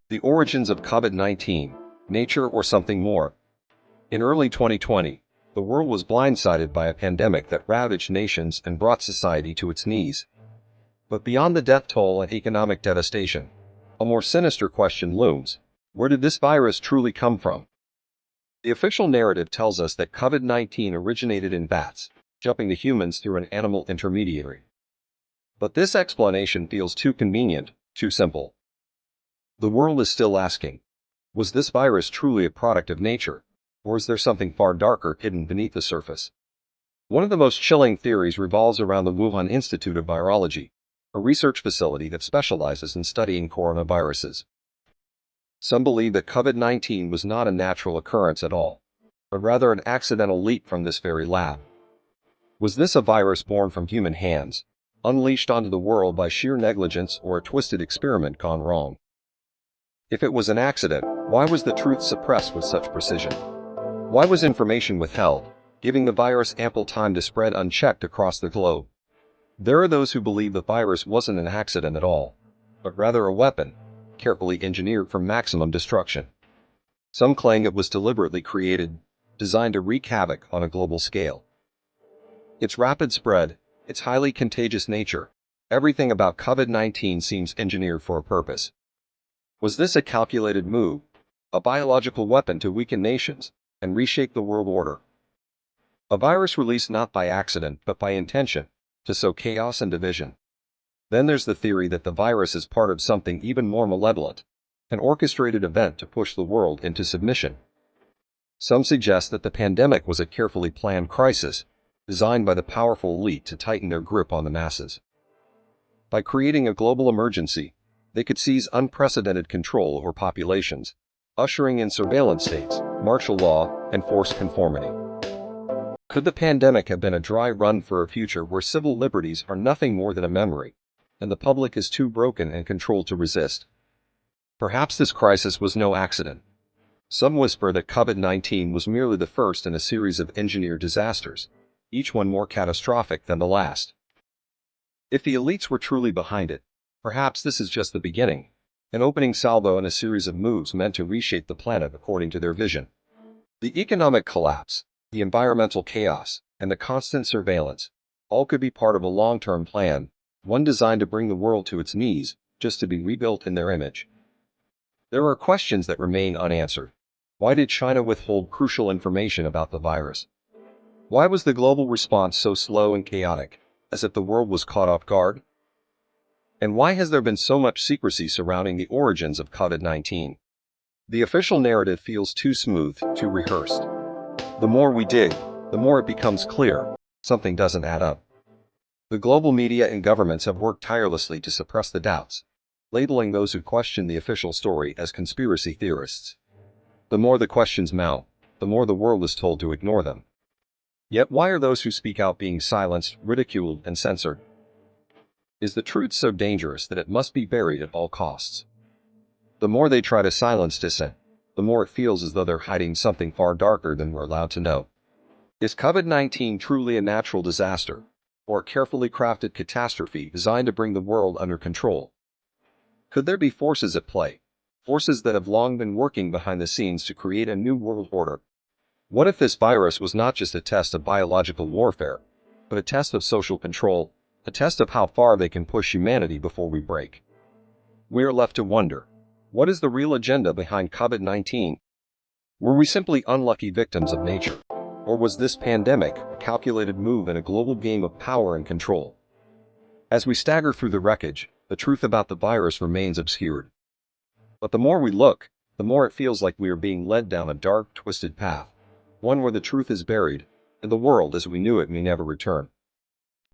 The origins of COVID-19, nature or something more. In early 2020, the world was blindsided by a pandemic that ravaged nations and brought society to its knees. But beyond the death toll and economic devastation, a more sinister question looms. Where did this virus truly come from? The official narrative tells us that COVID-19 originated in bats, jumping to humans through an animal intermediary. But this explanation feels too convenient, too simple. The world is still asking, was this virus truly a product of nature, or is there something far darker hidden beneath the surface? One of the most chilling theories revolves around the Wuhan Institute of Virology, a research facility that specializes in studying coronaviruses. Some believe that COVID-19 was not a natural occurrence at all, but rather an accidental leap from this very lab. Was this a virus born from human hands, unleashed onto the world by sheer negligence, or a twisted experiment gone wrong? If it was an accident, why was the truth suppressed with such precision? Why was information withheld, giving the virus ample time to spread unchecked across the globe? There are those who believe the virus wasn't an accident at all, but rather a weapon, carefully engineered for maximum destruction. Some claim it was deliberately created, designed to wreak havoc on a global scale. Its rapid spread, its highly contagious nature, everything about COVID-19 seems engineered for a purpose. Was this a calculated move, a biological weapon to weaken nations and reshape the world order? A virus released not by accident but by intention, to sow chaos and division. Then there's the theory that the virus is part of something even more malevolent, an orchestrated event to push the world into submission. Some suggest that the pandemic was a carefully planned crisis, designed by the powerful elite to tighten their grip on the masses. By creating a global emergency, they could seize unprecedented control over populations, ushering in surveillance states, martial law, and forced conformity. Could the pandemic have been a dry run for a future where civil liberties are nothing more than a memory, and the public is too broken and controlled to resist? Perhaps this crisis was no accident. Some whisper that COVID-19 was merely the first in a series of engineered disasters, each one more catastrophic than the last. If the elites were truly behind it, perhaps this is just the beginning, an opening salvo in a series of moves meant to reshape the planet according to their vision. The economic collapse, the environmental chaos, and the constant surveillance, all could be part of a long-term plan, one designed to bring the world to its knees, just to be rebuilt in their image. There are questions that remain unanswered. Why did China withhold crucial information about the virus? Why was the global response so slow and chaotic, as if the world was caught off guard? And why has there been so much secrecy surrounding the origins of COVID-19? The official narrative feels too smooth, too rehearsed. The more we dig, the more it becomes clear something doesn't add up. The global media and governments have worked tirelessly to suppress the doubts, labeling those who question the official story as conspiracy theorists. The more the questions mount, the more the world is told to ignore them. Yet why are those who speak out being silenced, ridiculed, and censored? Is the truth so dangerous that it must be buried at all costs? The more they try to silence dissent, the more it feels as though they're hiding something far darker than we're allowed to know. Is COVID-19 truly a natural disaster, or a carefully crafted catastrophe designed to bring the world under control? Could there be forces at play, forces that have long been working behind the scenes to create a new world order? What if this virus was not just a test of biological warfare, but a test of social control, a test of how far they can push humanity before we break? We are left to wonder, what is the real agenda behind COVID-19? Were we simply unlucky victims of nature? Or was this pandemic a calculated move in a global game of power and control? As we stagger through the wreckage, the truth about the virus remains obscured. But the more we look, the more it feels like we are being led down a dark, twisted path, one where the truth is buried, and the world as we knew it may never return.